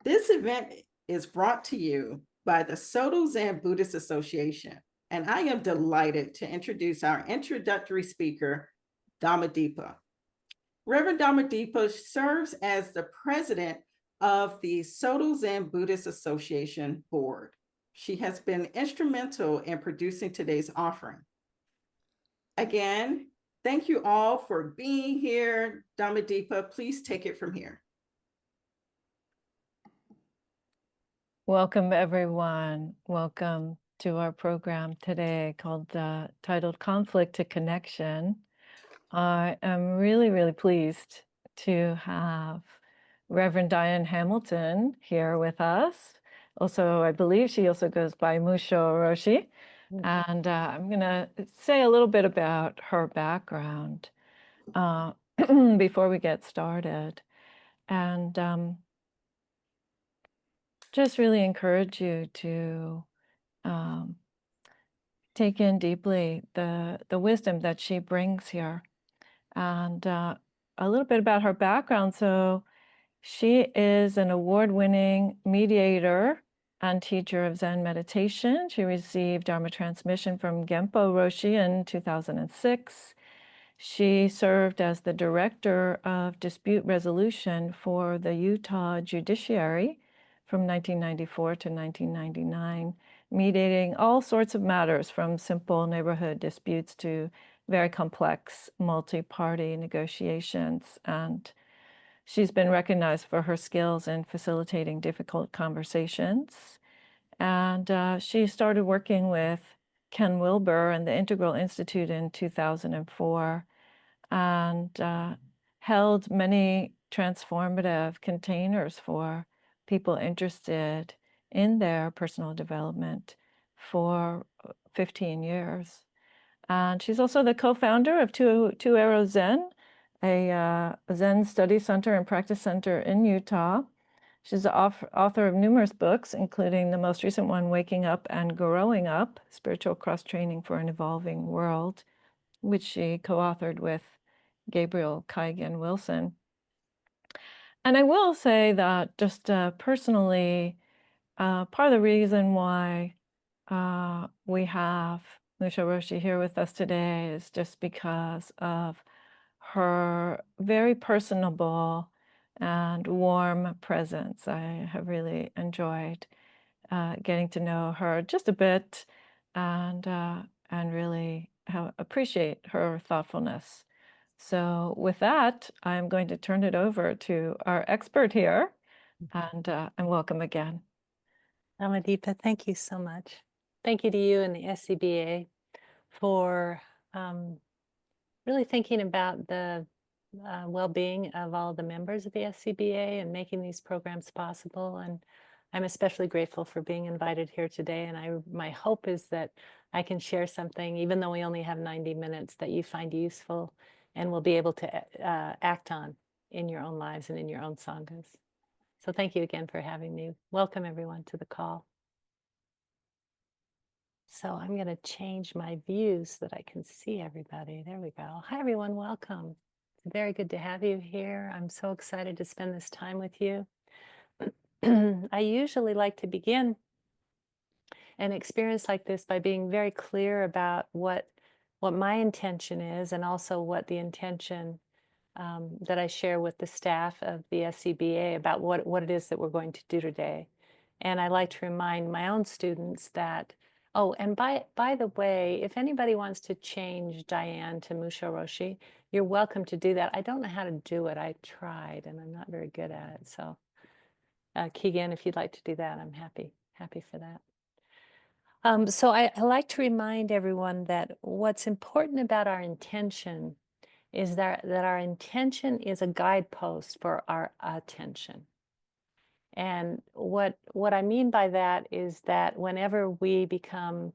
This event is brought to you by the Soto Zen Buddhist Association, and I am delighted to introduce our introductory speaker, Dhammadeepa. Reverend Dhammadeepa serves as the president of the Soto Zen Buddhist Association board. She has been instrumental in producing today's offering. Again, thank you all for being here. Dhammadeepa, please take it from here. Welcome, everyone. Welcome to our program today titled Conflict to Connection. I am really, really pleased to have Reverend Diane Hamilton here with us. Also, I believe she also goes by Musho Roshi. And I'm going to say a little bit about her background before we get started. And just really encourage you to take in deeply the wisdom that she brings here. And a little bit about her background. So she is an award-winning mediator and teacher of Zen meditation. She received Dharma transmission from Genpo Roshi in 2006. She served as the director of dispute resolution for the Utah Judiciary from 1994 to 1999, mediating all sorts of matters from simple neighborhood disputes to very complex multi-party negotiations. And she's been recognized for her skills in facilitating difficult conversations. And she started working with Ken Wilber and the Integral Institute in 2004 and held many transformative containers for people interested in their personal development for 15 years. And she's also the co-founder of Two Arrows Zen, a Zen study center and practice center in Utah. She's the author of numerous books, including the most recent one, Waking Up and Growing Up, Spiritual Cross-Training for an Evolving World, which she co-authored with Gabriel Kaigan Wilson. And I will say that just personally, part of the reason why we have Musho Roshi here with us today is just because of her very personable and warm presence. I have really enjoyed getting to know her just a bit and really appreciate her thoughtfulness. So with that, I'm going to turn it over to our expert here, and welcome again. Dhammadeepa, thank you so much. Thank you to you and the SCBA for really thinking about the well-being of all the members of the SCBA and making these programs possible. And I'm especially grateful for being invited here today. And my hope is that I can share something, even though we only have 90 minutes, that you find useful and will be able to act on in your own lives and in your own sanghas. So thank you again for having me. Welcome everyone to the call. So I'm going to change my view so that I can see everybody. There we go. Hi everyone, welcome. It's very good to have you here. I'm so excited to spend this time with you. I usually like to begin an experience like this by being very clear about what my intention is, and also what the intention that I share with the staff of the SCBA about what it is that we're going to do today. And I like to remind my own students that, oh, and by the way, if anybody wants to change Diane to Musho Roshi, you're welcome to do that. I don't know how to do it. I tried and I'm not very good at it. So Keegan, if you'd like to do that, I'm happy for that. So I like to remind everyone that what's important about our intention is that our intention is a guidepost for our attention. And what I mean by that is that whenever we become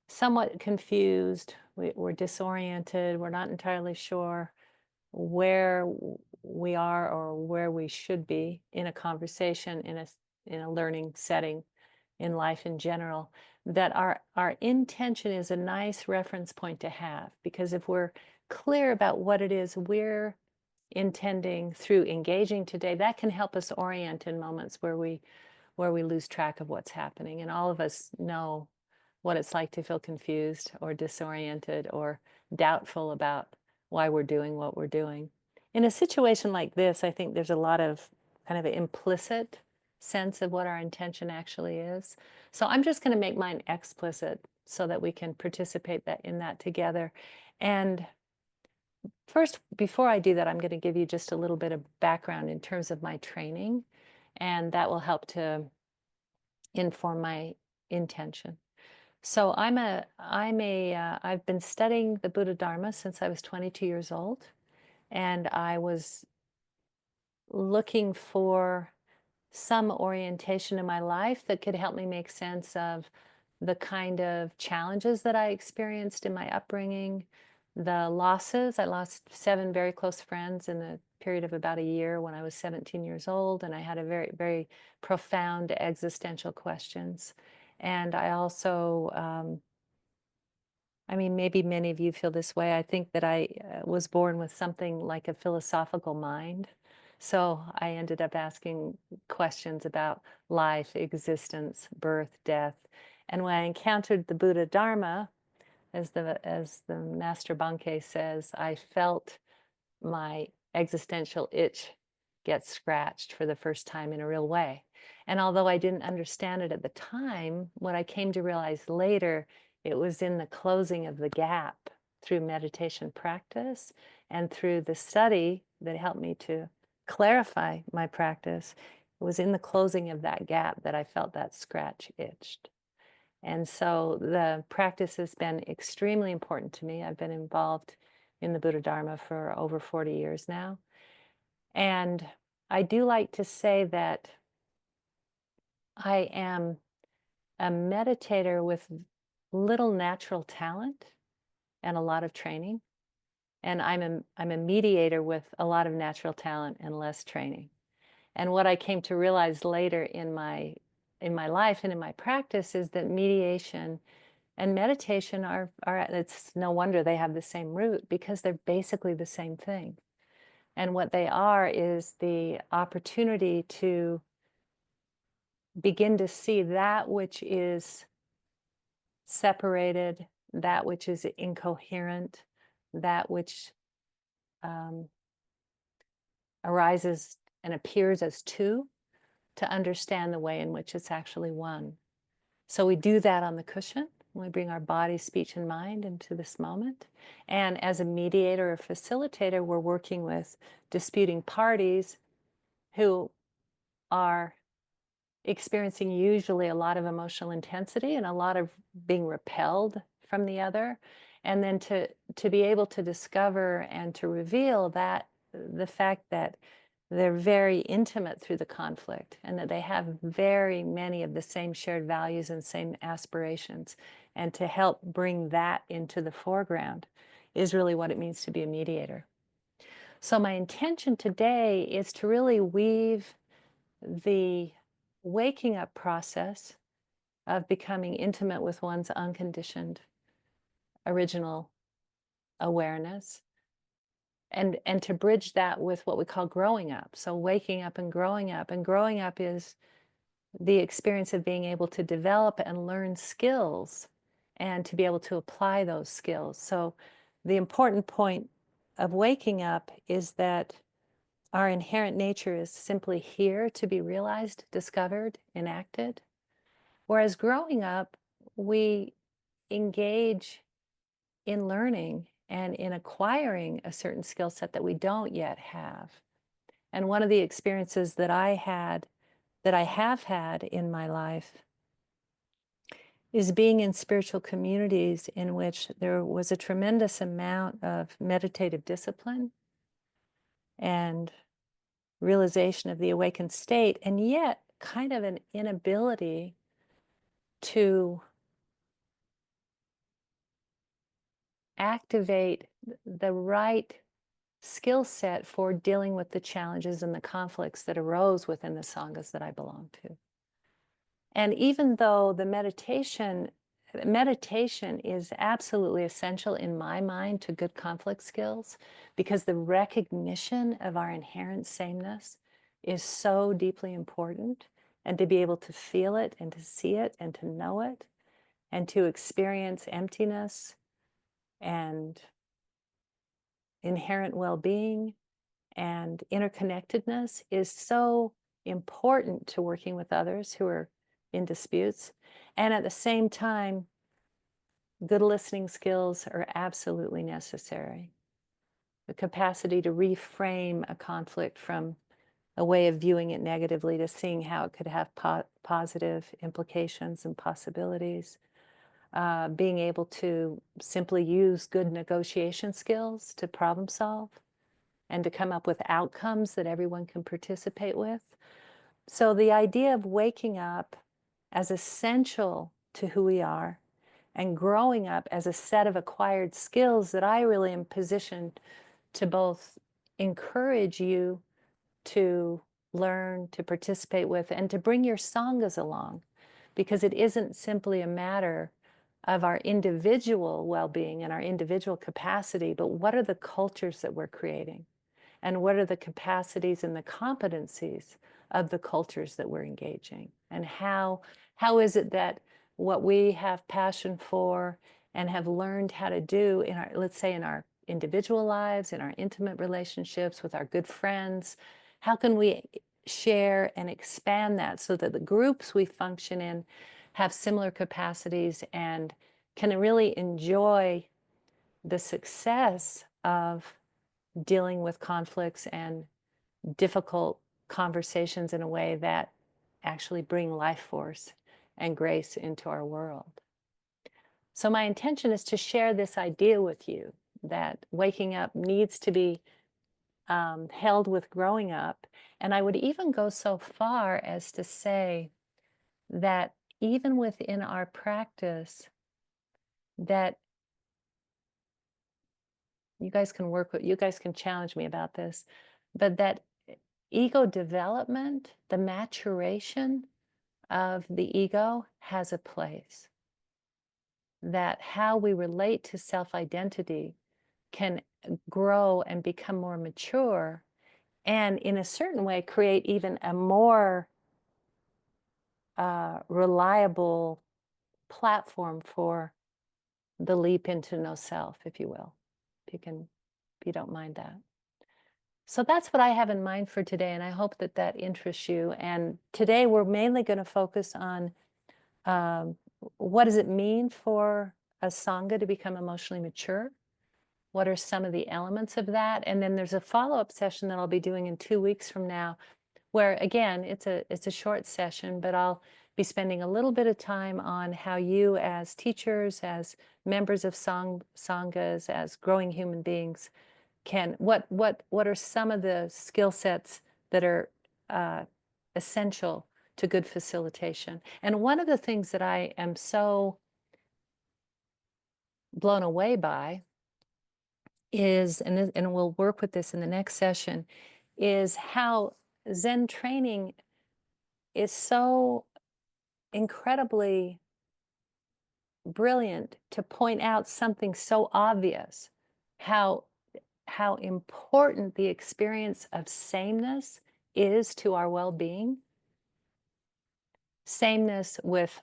somewhat confused, we're disoriented, we're not entirely sure where we are or where we should be in a conversation, in a learning setting, in life in general, that our intention is a nice reference point to have. Because if we're clear about what it is we're intending through engaging today, that can help us orient in moments where we lose track of what's happening. And all of us know what it's like to feel confused or disoriented or doubtful about why we're doing what we're doing. In a situation like this, I think there's a lot of kind of an implicit sense of what our intention actually is. So I'm just going to make mine explicit so that we can participate in that together. And first, before I do that, I'm going to give you just a little bit of background in terms of my training, and that will help to inform my intention. So I've been studying the Buddha Dharma since I was 22 years old, and I was looking for some orientation in my life that could help me make sense of the kind of challenges that I experienced in my upbringing, the losses. I lost 7 very close friends in the period of about a year when I was 17 years old, and I had a very, very profound existential questions. And I also, I mean, maybe many of you feel this way. I think that I was born with something like a philosophical mind. So I ended up asking questions about life, existence, birth, death. And when I encountered the Buddha Dharma, as the Master Bankei says, I felt my existential itch get scratched for the first time in a real way. And although I didn't understand it at the time, what I came to realize later, it was in the closing of the gap through meditation practice and through the study that helped me to clarify my practice. It was in the closing of that gap that I felt that scratch itched. And so the practice has been extremely important to me. I've been involved in the Buddha Dharma for over 40 years now. And I do like to say that I am a meditator with little natural talent and a lot of training. And I'm a mediator with a lot of natural talent and less training. And what I came to realize later in my life and in my practice is that mediation and meditation are it's no wonder they have the same root, because they're basically the same thing. And what they are is the opportunity to begin to see that which is separated, that which is incoherent, that which arises and appears as two, to understand the way in which it's actually one. So we do that on the cushion. We bring our body, speech, and mind into this moment. And as a mediator or facilitator, we're working with disputing parties who are experiencing usually a lot of emotional intensity and a lot of being repelled from the other. And then to be able to discover and to reveal that the fact that they're very intimate through the conflict and that they have very many of the same shared values and same aspirations, and to help bring that into the foreground is really what it means to be a mediator. So my intention today is to really weave the waking up process of becoming intimate with one's unconditioned original awareness, and to bridge that with what we call growing up. So waking up, and growing up is the experience of being able to develop and learn skills and to be able to apply those skills. So the important point of waking up is that our inherent nature is simply here to be realized, discovered, enacted. Whereas growing up, we engage in learning and in acquiring a certain skill set that we don't yet have. And one of the experiences that I have had in my life is being in spiritual communities in which there was a tremendous amount of meditative discipline and realization of the awakened state, and yet kind of an inability to activate the right skill set for dealing with the challenges and the conflicts that arose within the sanghas that I belong to. And even though the meditation meditation is absolutely essential in my mind to good conflict skills, because the recognition of our inherent sameness is so deeply important, and to be able to feel it and to see it and to know it and to experience emptiness and inherent well-being and interconnectedness is so important to working with others who are in disputes. And at the same time, good listening skills are absolutely necessary. The capacity to reframe a conflict from a way of viewing it negatively to seeing how it could have positive implications and possibilities. Being able to simply use good negotiation skills to problem solve and to come up with outcomes that everyone can participate with. So the idea of waking up as essential to who we are and growing up as a set of acquired skills that I really am positioned to both encourage you to learn, to participate with, and to bring your sanghas along, because it isn't simply a matter of our individual well-being and our individual capacity, but what are the cultures that we're creating? And what are the capacities and the competencies of the cultures that we're engaging? And how is it that what we have passion for and have learned how to do in our, let's say, in our individual lives, in our intimate relationships with our good friends, how can we share and expand that so that the groups we function in have similar capacities and can really enjoy the success of dealing with conflicts and difficult conversations in a way that actually bring life force and grace into our world. So my intention is to share this idea with you that waking up needs to be held with growing up. And I would even go so far as to say that even within our practice, that you guys can challenge me about this, but that ego development, the maturation of the ego has a place. That how we relate to self-identity can grow and become more mature, and in a certain way create even a more reliable platform for the leap into no self, if you will, if you don't mind that. So that's what I have in mind for today, and I hope that that interests you. And today we're mainly going to focus on what does it mean for a Sangha to become emotionally mature? What are some of the elements of that? And then there's a follow-up session that I'll be doing in 2 weeks from now, where again, it's a short session, but I'll be spending a little bit of time on how you as teachers, as members of Sanghas, as growing human beings, what are some of the skill sets that are essential to good facilitation. And one of the things that I am so blown away by is, and we'll work with this in the next session, is how Zen training is so incredibly brilliant to point out something so obvious, how important the experience of sameness is to our well-being. Sameness with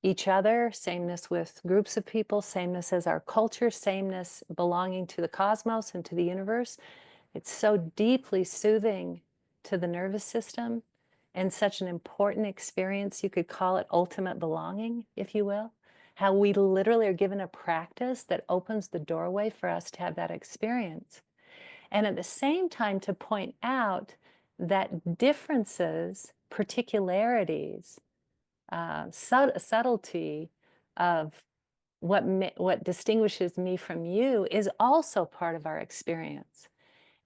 each other, sameness with groups of people, sameness as our culture, sameness belonging to the cosmos and to the universe. It's so deeply soothing to the nervous system and such an important experience. You could call it ultimate belonging, if you will. How we literally are given a practice that opens the doorway for us to have that experience. And at the same time, to point out that differences, particularities, subtlety of what distinguishes me from you is also part of our experience.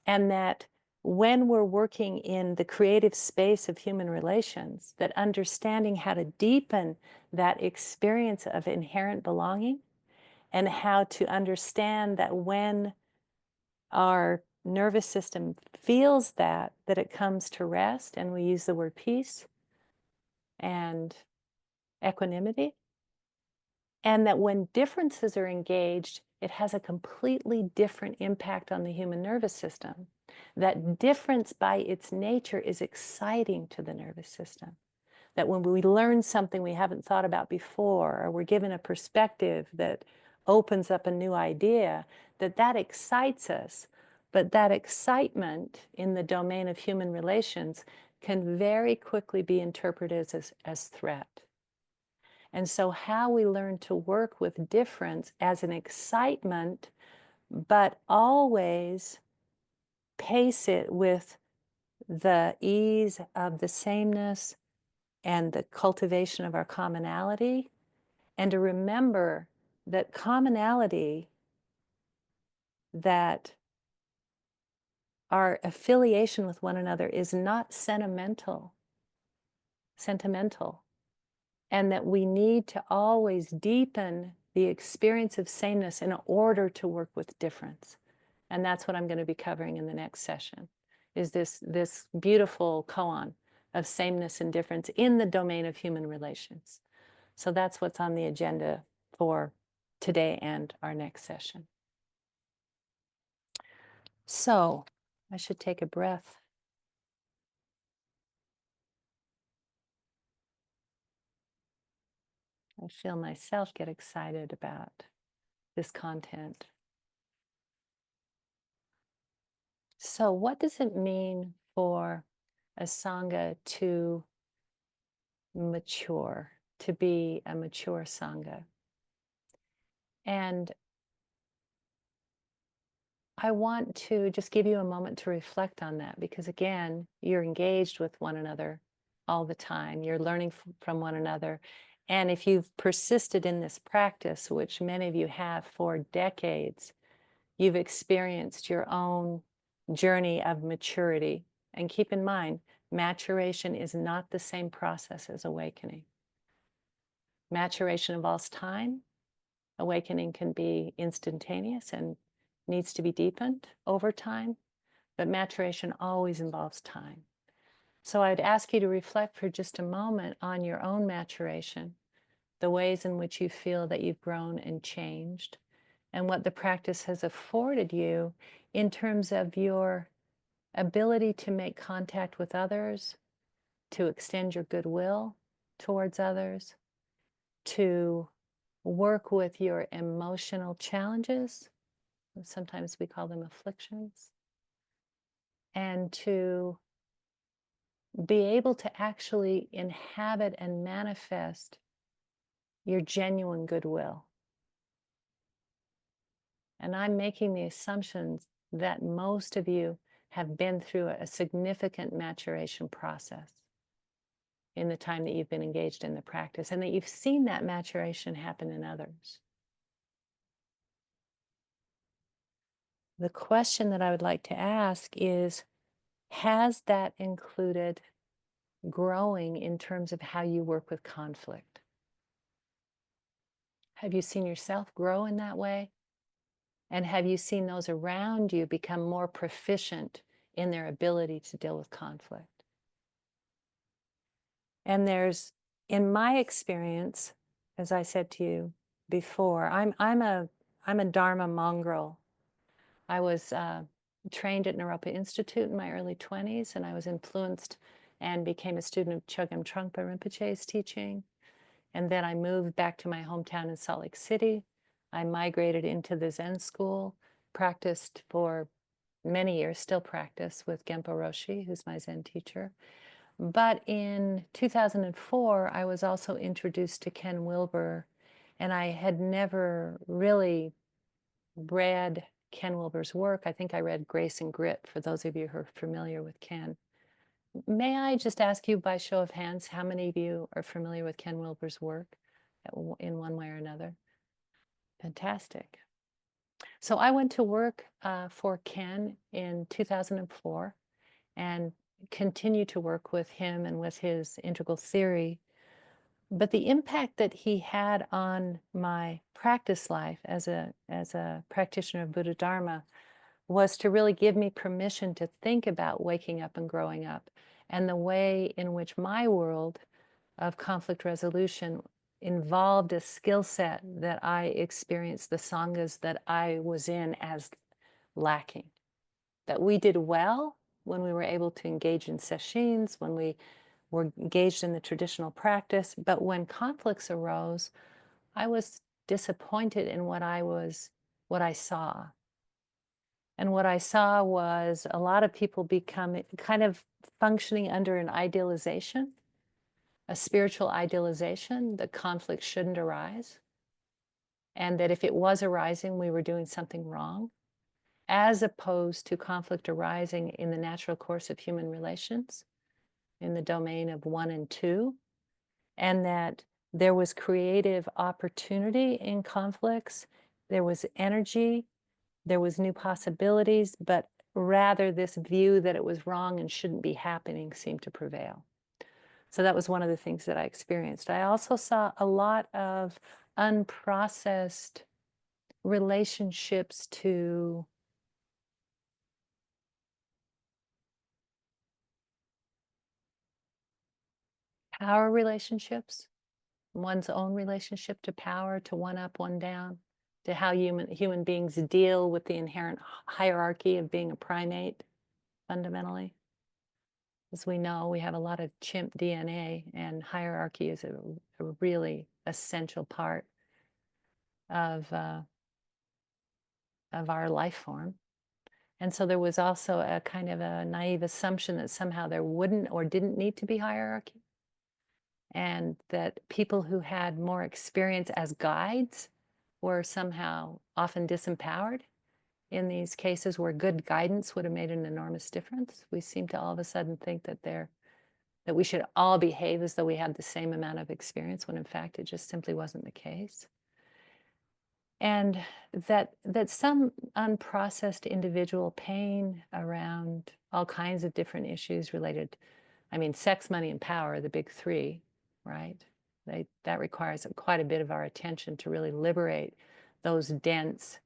And that when we're working in the creative space of human relations, that understanding how to deepen that experience of inherent belonging, and how to understand that when our nervous system feels that it comes to rest, and we use the word peace and equanimity, And that when differences are engaged, it has a completely different impact on the human nervous system. That difference by its nature is exciting to the nervous system. That when we learn something we haven't thought about before, or we're given a perspective that opens up a new idea, that excites us. But that excitement in the domain of human relations can very quickly be interpreted as threat. And so how we learn to work with difference as an excitement, but always pace it with the ease of the sameness and the cultivation of our commonality, and to remember that commonality, that our affiliation with one another is not sentimental, and that we need to always deepen the experience of sameness in order to work with difference. And that's what I'm going to be covering in the next session, is this beautiful koan of sameness and difference in the domain of human relations. So that's what's on the agenda for today and our next session. So I should take a breath. I feel myself get excited about this content. So what does it mean for a Sangha to mature, to be a mature Sangha? And I want to just give you a moment to reflect on that, because again, you're engaged with one another all the time. You're learning from one another. And if you've persisted in this practice, which many of you have for decades, you've experienced your own journey of maturity. And keep in mind, maturation is not the same process as awakening. Maturation involves time. Awakening can be instantaneous and needs to be deepened over time, but maturation always involves time. So I'd ask you to reflect for just a moment on your own maturation, the ways in which you feel that you've grown and changed, and what the practice has afforded you in terms of your ability to make contact with others, to extend your goodwill towards others, to work with your emotional challenges. Sometimes we call them afflictions. And to be able to actually inhabit and manifest your genuine goodwill. And I'm making the assumptions that most of you have been through a significant maturation process in the time that you've been engaged in the practice, and that you've seen that maturation happen in others. The question that I would like to ask is, has that included growing in terms of how you work with conflict? Have you seen yourself grow in that way? And have you seen those around you become more proficient in their ability to deal with conflict? And there's, in my experience, as I said to you before, I'm a Dharma mongrel. I was trained at Naropa Institute in my early 20s, and I was influenced and became a student of Chogyam Trungpa Rinpoche's teaching. And then I moved back to my hometown in Salt Lake City. I migrated into the Zen school, practiced for many years, still practice with Genpo Roshi, who's my Zen teacher. But in 2004, I was also introduced to Ken Wilber, and I had never really read Ken Wilber's work. I think I read Grace and Grit, for those of you who are familiar with Ken. May I just ask you by show of hands, how many of you are familiar with Ken Wilber's work in one way or another? Fantastic. So I went to work for Ken in 2004 and continued to work with him and with his integral theory. But the impact that he had on my practice life as a practitioner of Buddha Dharma was to really give me permission to think about waking up and growing up, and the way in which my world of conflict resolution involved a skill set that I experienced the sanghas that I was in as lacking. That we did well when we were able to engage in sessions, when we were engaged in the traditional practice, but when conflicts arose, I was disappointed in what I saw. And what I saw was a lot of people become kind of functioning under an idealization, a spiritual idealization that conflict shouldn't arise, and that if it was arising, we were doing something wrong, as opposed to conflict arising in the natural course of human relations, in the domain of one and two, and that there was creative opportunity in conflicts, there was energy, there was new possibilities, but rather this view that it was wrong and shouldn't be happening seemed to prevail. So that was one of the things that I experienced. I also saw a lot of unprocessed relationships to power relationships, one's own relationship to power, to one up, one down, to how human beings deal with the inherent hierarchy of being a primate, fundamentally. As we know, we have a lot of chimp DNA, and hierarchy is a really essential part of our life form. And so there was also a kind of a naive assumption that somehow there wouldn't or didn't need to be hierarchy, and that people who had more experience as guides were somehow often disempowered in these cases where good guidance would have made an enormous difference. We seem to all of a sudden think that we should all behave as though we had the same amount of experience, when in fact it just simply wasn't the case. And that some unprocessed individual pain around all kinds of different issues related, I mean, sex, money, and power are the big three, right? That requires quite a bit of our attention to really liberate those dense,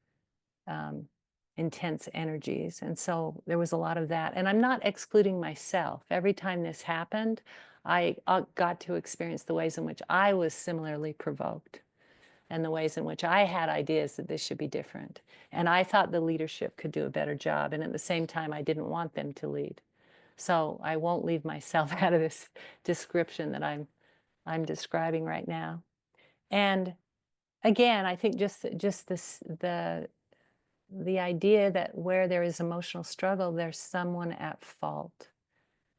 intense energies. And so there was a lot of that. And I'm not excluding myself. Every time this happened, I got to experience the ways in which I was similarly provoked, and the ways in which I had ideas that this should be different. And I thought the leadership could do a better job. And at the same time, I didn't want them to lead. So I won't leave myself out of this description that I'm describing right now. And again, I think just this the idea that where there is emotional struggle, there's someone at fault.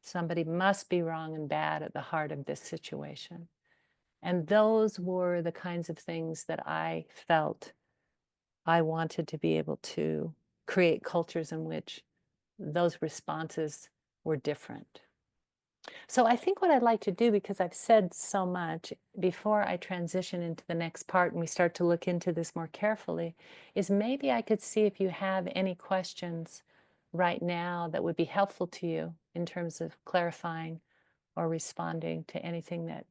Somebody must be wrong and bad at the heart of this situation. And those were the kinds of things that I felt I wanted to be able to create cultures in which those responses were different. So I think what I'd like to do, because I've said so much, before I transition into the next part and we start to look into this more carefully, is maybe I could see if you have any questions right now that would be helpful to you in terms of clarifying or responding to anything that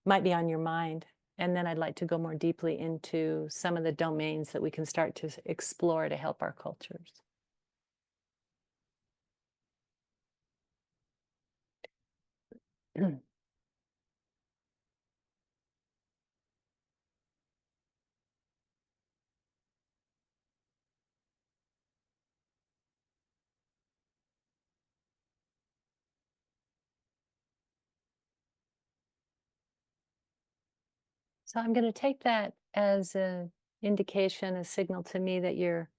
might be on your mind. And then I'd like to go more deeply into some of the domains that we can start to explore to help our cultures. So I'm going to take that as an indication, a signal to me that you're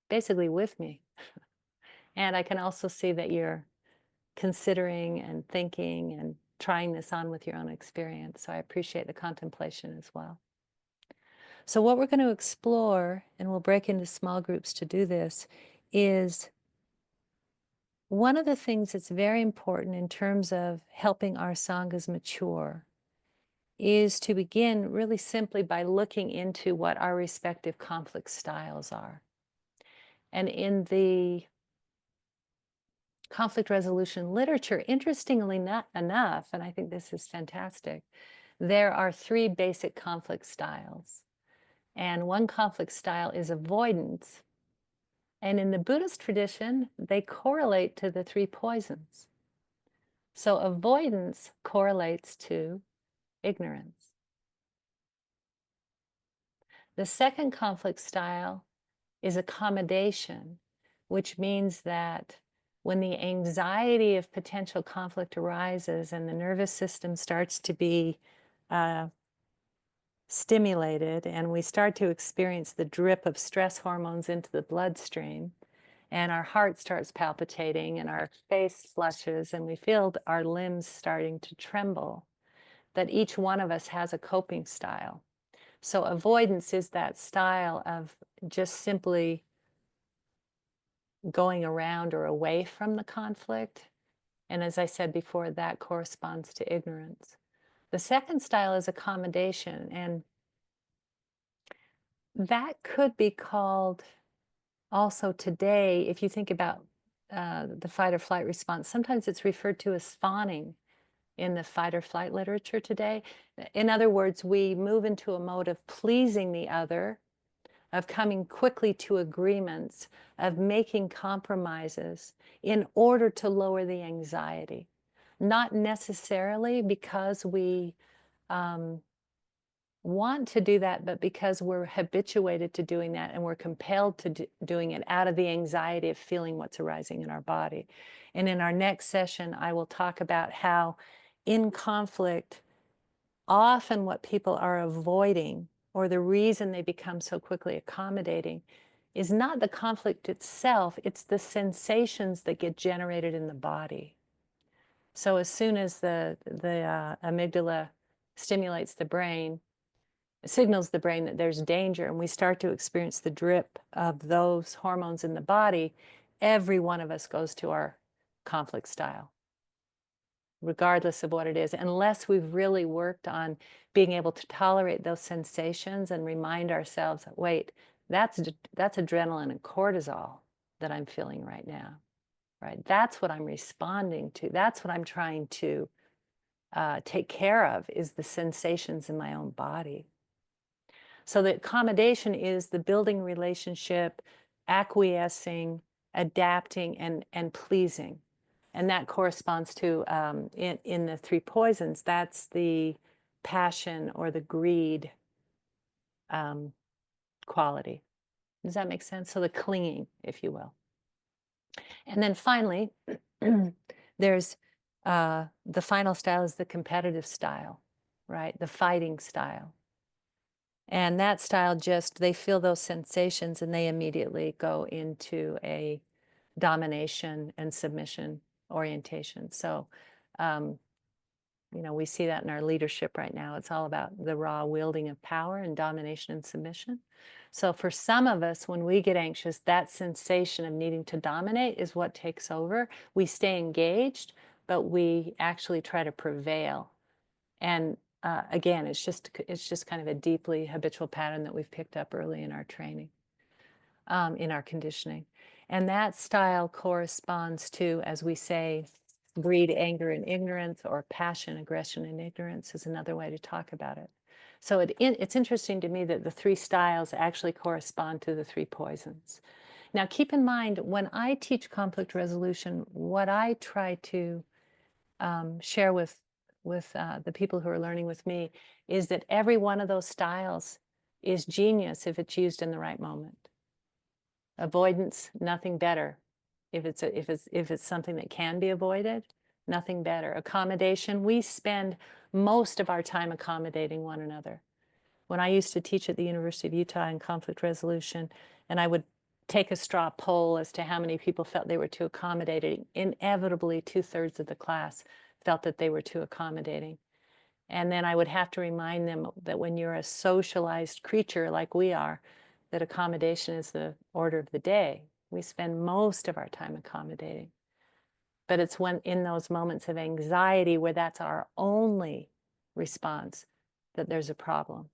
basically with me. And I can also see that you're considering and thinking and trying this on with your own experience. So I appreciate the contemplation as well. So what we're going to explore, and we'll break into small groups to do this, is one of the things that's very important in terms of helping our sanghas mature is to begin really simply by looking into what our respective conflict styles are. And in the conflict resolution literature, interestingly enough, and I think this is fantastic, there are three basic conflict styles. And one conflict style is avoidance. And in the Buddhist tradition, they correlate to the three poisons. So avoidance correlates to ignorance. The second conflict style is accommodation, which means that when the anxiety of potential conflict arises and the nervous system starts to be stimulated and we start to experience the drip of stress hormones into the bloodstream, and our heart starts palpitating and our face flushes and we feel our limbs starting to tremble, that each one of us has a coping style. So avoidance is that style of just simply going around or away from the conflict. And as I said before, that corresponds to ignorance. The second style is accommodation, and that could be called also today, if you think about the fight or flight response, sometimes it's referred to as fawning in the fight or flight literature today. In other words, we move into a mode of pleasing the other, of coming quickly to agreements, of making compromises in order to lower the anxiety. Not necessarily because we want to do that, but because we're habituated to doing that and we're compelled to doing it out of the anxiety of feeling what's arising in our body. And in our next session, I will talk about how in conflict, often what people are avoiding, or the reason they become so quickly accommodating, is not the conflict itself, it's the sensations that get generated in the body. So as soon as the amygdala stimulates the brain, signals the brain that there's danger, and we start to experience the drip of those hormones in the body, every one of us goes to our conflict style, regardless of what it is, unless we've really worked on being able to tolerate those sensations and remind ourselves, wait, that's adrenaline and cortisol that I'm feeling right now, right? That's what I'm responding to. That's what I'm trying to take care of, is the sensations in my own body. So the accommodation is the building relationship, acquiescing, adapting, and pleasing. And that corresponds to, in the three poisons, that's the passion or the greed quality. Does that make sense? So the clinging, if you will. And then finally, there's the final style is the competitive style, right? The fighting style. And that style just, they feel those sensations and they immediately go into a domination and submission orientation. So, we see that in our leadership right now. It's all about the raw wielding of power and domination and submission. So for some of us, when we get anxious, that sensation of needing to dominate is what takes over. We stay engaged, but we actually try to prevail. And again, it's just kind of a deeply habitual pattern that we've picked up early in our training, in our conditioning. And that style corresponds to, as we say, greed, anger, and ignorance, or passion, aggression, and ignorance is another way to talk about it. So it's interesting to me that the three styles actually correspond to the three poisons. Now, keep in mind, when I teach conflict resolution, what I try to share with the people who are learning with me is that every one of those styles is genius if it's used in the right moment. Avoidance, nothing better. If it's something that can be avoided, nothing better. Accommodation, we spend most of our time accommodating one another. When I used to teach at the University of Utah in conflict resolution, and I would take a straw poll as to how many people felt they were too accommodating, inevitably 2/3 of the class felt that they were too accommodating. And then I would have to remind them that when you're a socialized creature like we are, that accommodation is the order of the day. We spend most of our time accommodating. But it's when in those moments of anxiety where that's our only response that there's a problem.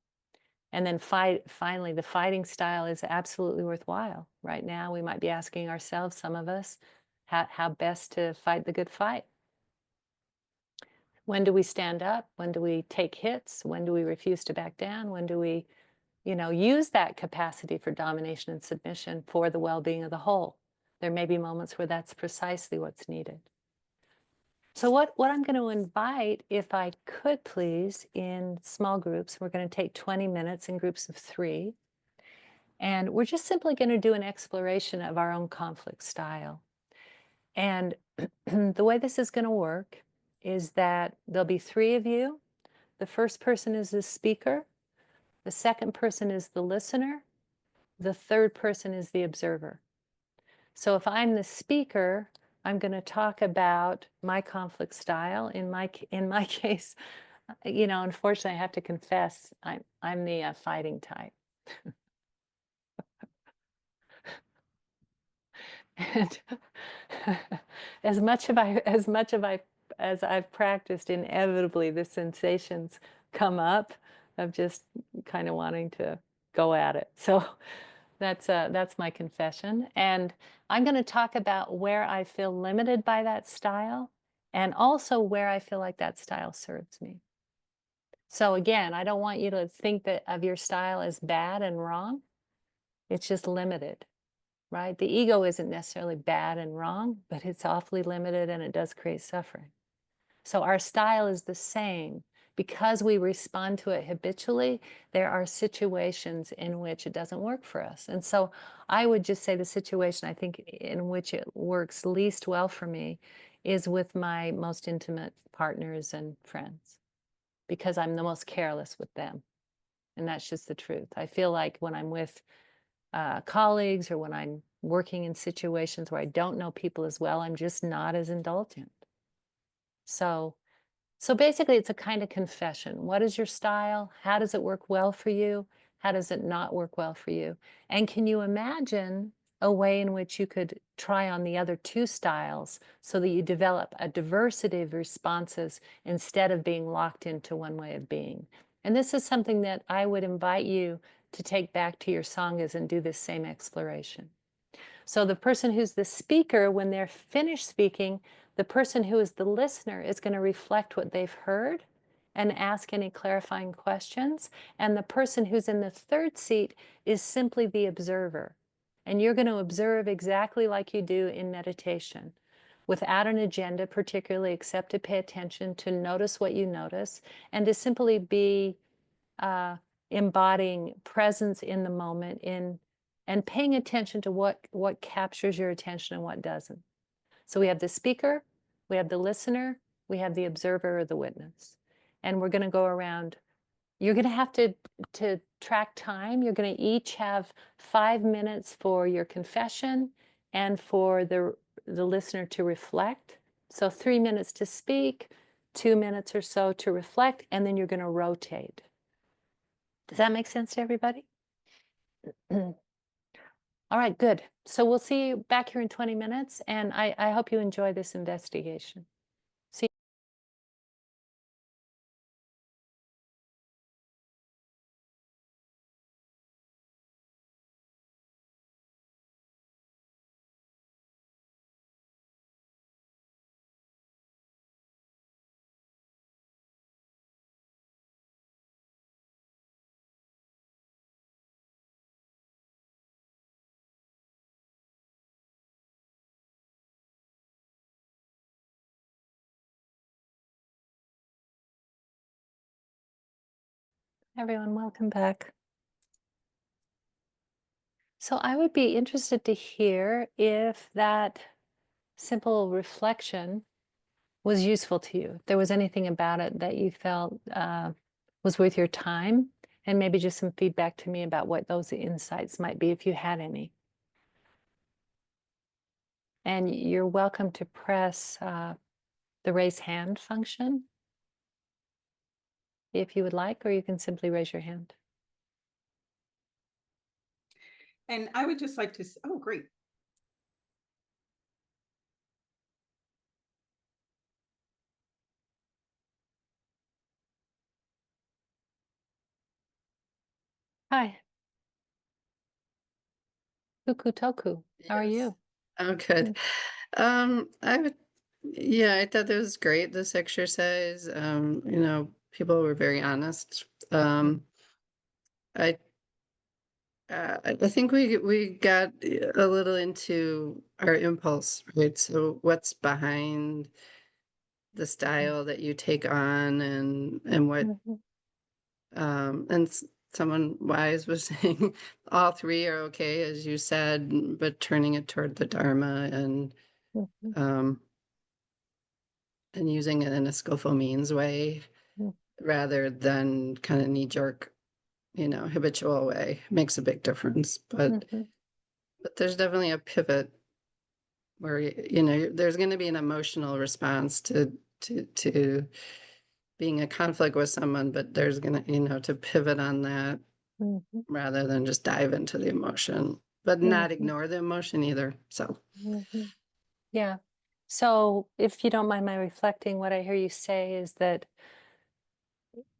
And then finally, the fighting style is absolutely worthwhile. Right now, we might be asking ourselves, some of us, how best to fight the good fight. When do we stand up? When do we take hits? When do we refuse to back down? When do we, use that capacity for domination and submission for the well-being of the whole? There may be moments where that's precisely what's needed. So what I'm going to invite, if I could please, in small groups, we're going to take 20 minutes in groups of 3. And we're just simply going to do an exploration of our own conflict style. And the way this is going to work is that there'll be 3 of you. The first person is the speaker. The second person is the listener. The third person is the observer. So if I'm the speaker, I'm going to talk about my conflict style. In my case, unfortunately, I have to confess, I'm the fighting type. And as I've practiced, inevitably the sensations come up of just kind of wanting to go at it. So that's my confession. And I'm going to talk about where I feel limited by that style and also where I feel like that style serves me. So again, I don't want you to think that of your style as bad and wrong. It's just limited, right? The ego isn't necessarily bad and wrong, but it's awfully limited and it does create suffering. So our style is the same. Because we respond to it habitually, there are situations in which it doesn't work for us. And so I would just say the situation I think in which it works least well for me is with my most intimate partners and friends, because I'm the most careless with them. And that's just the truth. I feel like when I'm with colleagues or when I'm working in situations where I don't know people as well, I'm just not as indulgent. So basically, it's a kind of confession. What is your style? How does it work well for you? How does it not work well for you? And can you imagine a way in which you could try on the other 2 styles so that you develop a diversity of responses instead of being locked into one way of being? And this is something that I would invite you to take back to your sanghas and do this same exploration. So the person who's the speaker, when they're finished speaking, the person who is the listener is going to reflect what they've heard and ask any clarifying questions. And the person who's in the third seat is simply the observer. And you're going to observe exactly like you do in meditation, without an agenda particularly, except to pay attention, to notice what you notice, and to simply be embodying presence in the moment, and paying attention to what captures your attention and what doesn't. So we have the speaker, we have the listener, we have the observer or the witness. And we're going to go around. You're going to have to track time. You're going to each have 5 minutes for your confession and for the listener to reflect. So 3 minutes to speak, 2 minutes or so to reflect, and then you're going to rotate. Does that make sense to everybody? All right, good. So we'll see you back here in 20 minutes, and I hope you enjoy this investigation. See everyone, welcome back. So I would be interested to hear if that simple reflection was useful to you. If there was anything about it that you felt was worth your time, and maybe just some feedback to me about what those insights might be if you had any. And you're welcome to press the raise hand function if you would like, or you can simply raise your hand. And I would just like to, oh, great. Hi. Kuku how are Yes. you? Oh, good. I would, yeah, I thought that was great, this exercise. People were very honest. I I think we got a little into our impulse, right? So what's behind the style that you take on and what Mhm. Someone wise was saying all three are okay, as you said, but turning it toward the Dharma Mhm. um, and using it in a skillful means way Mhm. rather than kind of knee jerk, habitual way makes a big difference. Mhm. But there's definitely a pivot where there's going to be an emotional response to being a conflict with someone, but there's going to to pivot on that Mhm. rather than just dive into the emotion, but not Mhm. ignore the emotion either. So Mhm. Yeah. So, if you don't mind my reflecting, what I hear you say is that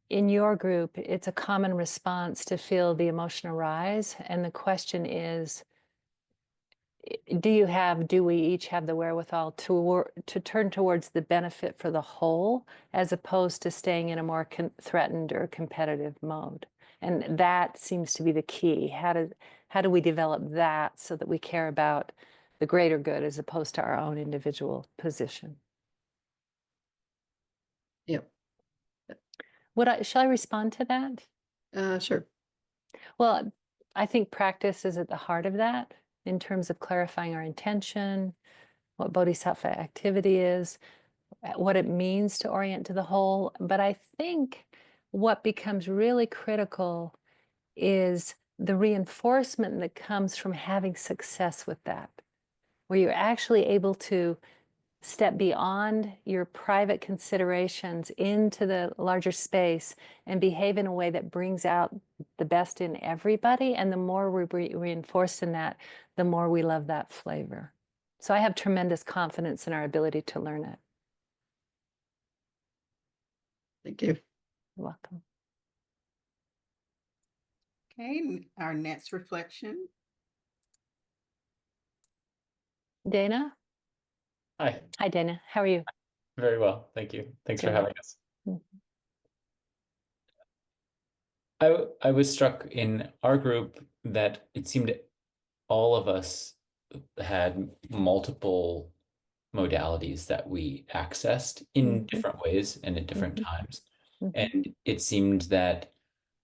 in your group, it's a common response to feel the emotion arise. And the question is, do we each have the wherewithal to turn towards the benefit for the whole, as opposed to staying in a more threatened or competitive mode? And that seems to be the key. How do we develop that so that we care about the greater good as opposed to our own individual position? yeah, Shall I respond to that? sure. Well, I think practice is at the heart of that in terms of clarifying our intention, what bodhisattva activity is, what it means to orient to the whole. But I think what becomes really critical is the reinforcement that comes from having success with that, where you're actually able to step beyond your private considerations into the larger space and behave in a way that brings out the best in everybody. And the more we reinforce in that, the more we love that flavor. So I have tremendous confidence in our ability to learn it. Thank you. You're welcome. Okay, our next reflection. Dana? Hi, Hi, Dana. How are you? very well. Thank you. Thanks for Good. having us. Mhm. I was struck in our group that it seemed all of us had multiple modalities that we accessed in Mhm. different ways and at different Mhm. times. Mhm. And it seemed that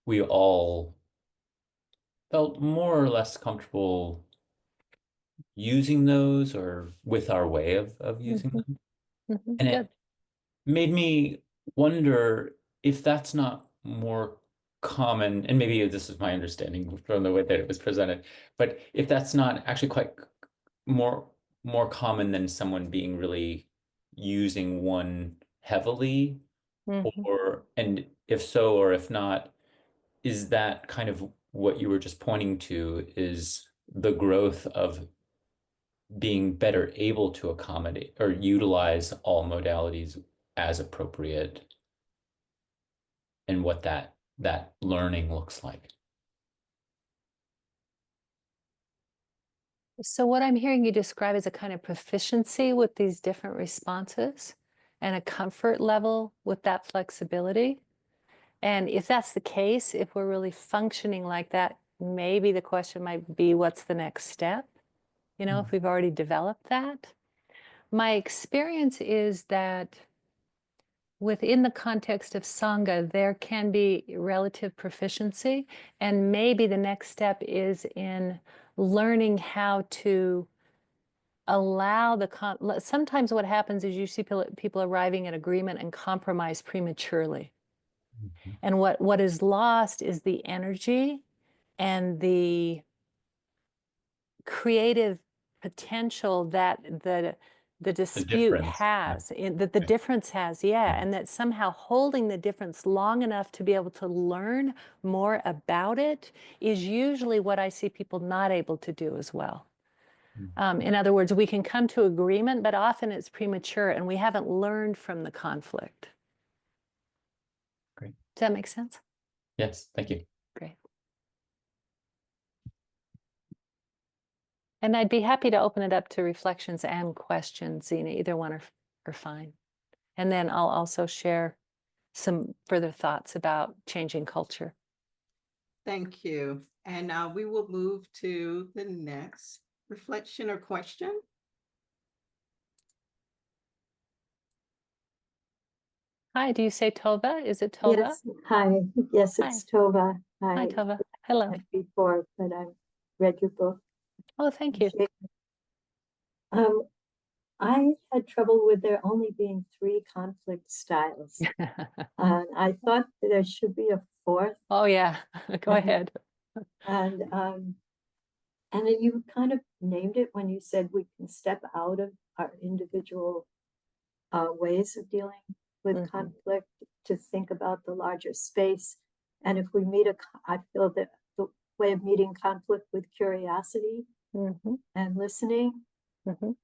we all felt more or less comfortable using those or with our way of using Mhm. them. Mhm. And Good. it made me wonder if that's not more common, and maybe this is my understanding from the way that it was presented, but if that's not actually quite more more common than someone being really using one heavily, Mhm. and if so or if not, is that kind of what you were just pointing to is the growth of being better able to accommodate or utilize all modalities as appropriate and what that learning looks like. So, what I'm hearing you describe is a kind of proficiency with these different responses and a comfort level with that flexibility. And if that's the case, if we're really functioning like that, maybe the question might be, what's the next step? If we've already developed that. My experience is that within the context of Sangha, there can be relative proficiency. And maybe the next step is in learning how to allow sometimes what happens is you see people arriving at agreement and compromise prematurely. Mhm. And what is lost is the energy and the creative potential that the The dispute difference. Yeah. has, that the Right. difference has, yeah, Mhm. and that somehow holding the difference long enough to be able to learn more about it is usually what I see people not able to do as well. In other words, we can come to agreement, but often it's premature and we haven't learned from the conflict. Great. Does that make sense? Yes, thank you. Great. And I'd be happy to open it up to reflections and questions, Zena. Either one are fine. And then I'll also share some further thoughts about changing culture. Thank you. And we will move to the next reflection or question. Hi, do you say Tova? Is it Tova? Yes, hi. Yes, Hi. it's Tova. Hi, I Tova. Hello. met before, but I read your book. Oh, thank you. Appreciate it. I had trouble with there only being 3 conflict styles. And I thought that there should be a 4th. Oh, yeah. Go ahead. And then you kind of named it when you said we can step out of our individual ways of dealing with Mhm. conflict to think about the larger space. And if we meet I feel that the way of meeting conflict with curiosity Mhm. and listening, Mhm.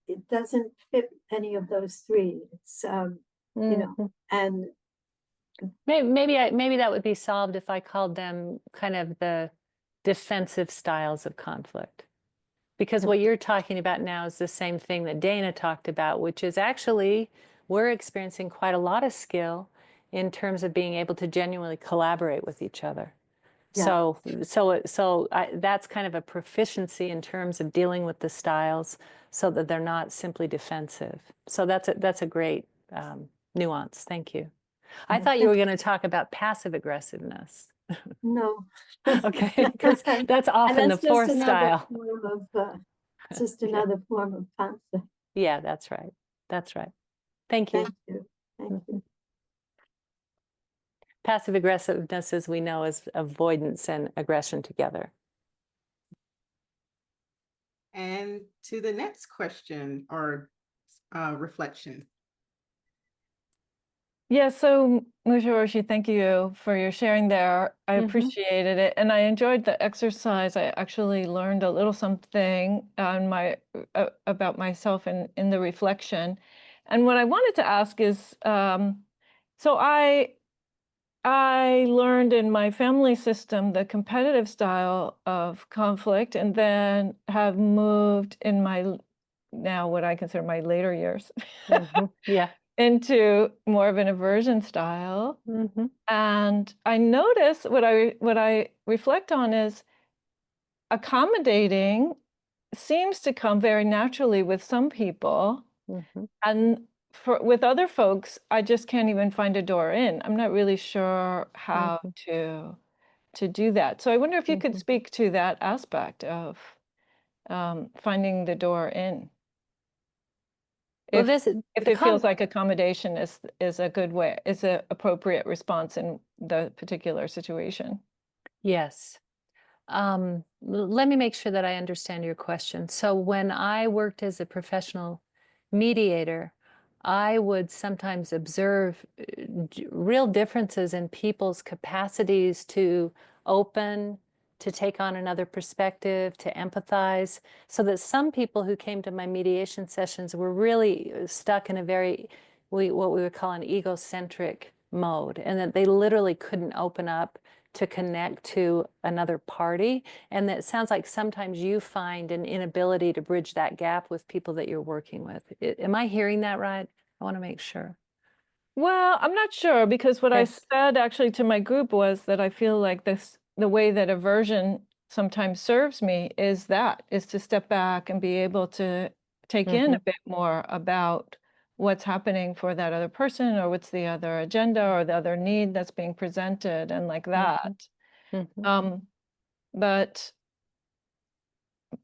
it doesn't fit any of those 3. It's you know, Mhm. and Maybe that would be solved if I called them kind of the defensive styles of conflict. Because what you're talking about now is the same thing that Dana talked about, which is actually we're experiencing quite a lot of skill in terms of being able to genuinely collaborate with each other. yeah, That's kind of a proficiency in terms of dealing with the styles so that they're not simply defensive. So that's a great nuance. Thank you. I thought you were going to talk about passive aggressiveness. no. Okay, because that's often the That's just 4th another style. form of it's just Yeah. another form of conflict. Yeah, that's right. That's right. Thank you. Thank you. Thank you. Mhm. Passive aggressiveness, as we know, is avoidance and aggression together. And to the next question or reflection. Yeah, so Mushiroshi, thank you for your sharing there. I Mhm. appreciated it, and I enjoyed the exercise. I actually learned a little something on about myself in the reflection. And what I wanted to ask is, so I learned in my family system the competitive style of conflict, and then have moved in my now what I consider my later years Mhm. Yeah. into more of an aversion style. Mhm. And I notice what I reflect on is accommodating seems to come very naturally with some people, Mhm. and with other folks, I just can't even find a door in. I'm not really sure how Mhm. to do that. So I wonder if you could Mhm. speak to that aspect of finding the door in. Well, If the it feels like accommodation is a good way, is an appropriate response in the particular situation. Yes. Let me make sure that I understand your question. So when I worked as a professional mediator, I would sometimes observe real differences in people's capacities to open, to take on another perspective, to empathize, so that some people who came to my mediation sessions were really stuck in a very, what we would call an egocentric mode, and that they literally couldn't open up to connect to another party. And that sounds like sometimes you find an inability to bridge that gap with people that you're working with. Am I hearing that right? I want to make sure. Well, I'm not sure, because what I Okay. said actually to my group was that I feel like the way that aversion sometimes serves me is to step back and be able to take in a bit more about what's happening for that other person, or what's the other agenda or the other need that's being presented, and like that. Mhm.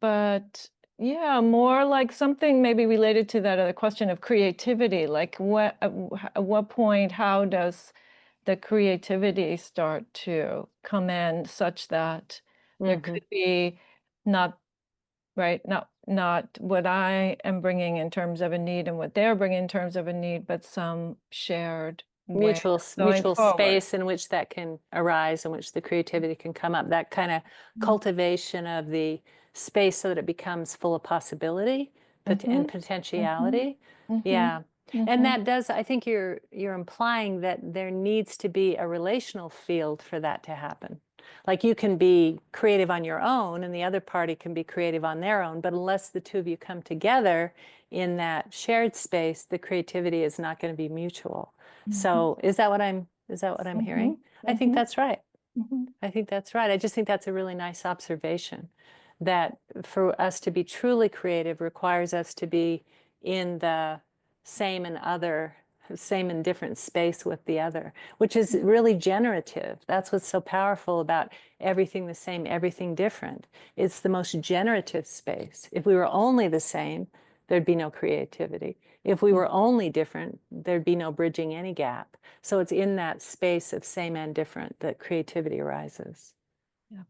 But yeah, more like something maybe related to that other question of creativity. Like at what point, how does the creativity start to come in such that there could be not, right, not what I am bringing in terms of a need and what they're bringing in terms of a need, but some shared way of going Mutual forward. space in which that can arise, in which the creativity can come up, that kind of cultivation of the space so that it becomes full of possibility and potentiality. Yeah. And that does, I think you're implying that there needs to be a relational field for that to happen. Like you can be creative on your own and the other party can be creative on their own, but unless the two of you come together in that shared space, the creativity is not going to be mutual. So is that what I'm hearing? I think that's right. I think that's right. I just think that's a really nice observation, that for us to be truly creative requires us to be in the same and other same and different space with the other, which is really generative. That's what's so powerful about everything the same, everything different. It's the most generative space. If we were only the same, there'd be no creativity. If we were only different, there'd be no bridging any gap. So it's in that space of same and different that creativity arises. Yeah.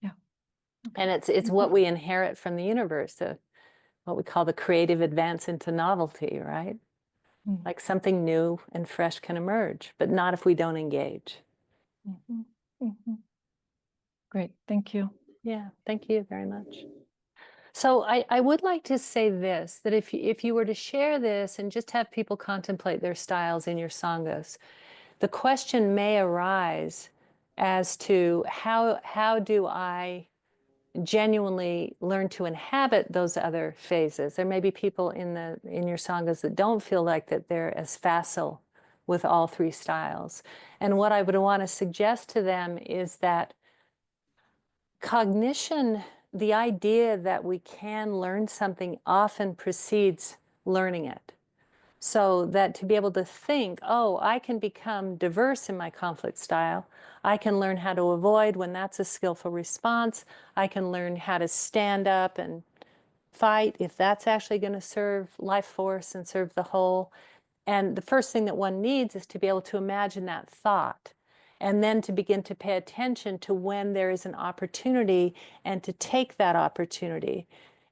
Yeah. And it's what we inherit from the universe, what we call the creative advance into novelty, right? Mm. Like something new and fresh can emerge, but not if we don't engage. Mhm. Mhm. Great, thank you. Yeah, thank you very much. So I would like to say this, that if you were to share this and just have people contemplate their styles in your sanghas, the question may arise as to how do I genuinely learn to inhabit those other phases. There may be people in your sanghas that don't feel like that they're as facile with all three styles. And what I would want to suggest to them is that cognition, the idea that we can learn something, often precedes learning it. So that to be able to think, oh, I can become diverse in my conflict style. I can learn how to avoid when that's a skillful response. I can learn how to stand up and fight if that's actually going to serve life force and serve the whole. And the first thing that one needs is to be able to imagine that thought, and then to begin to pay attention to when there is an opportunity and to take that opportunity.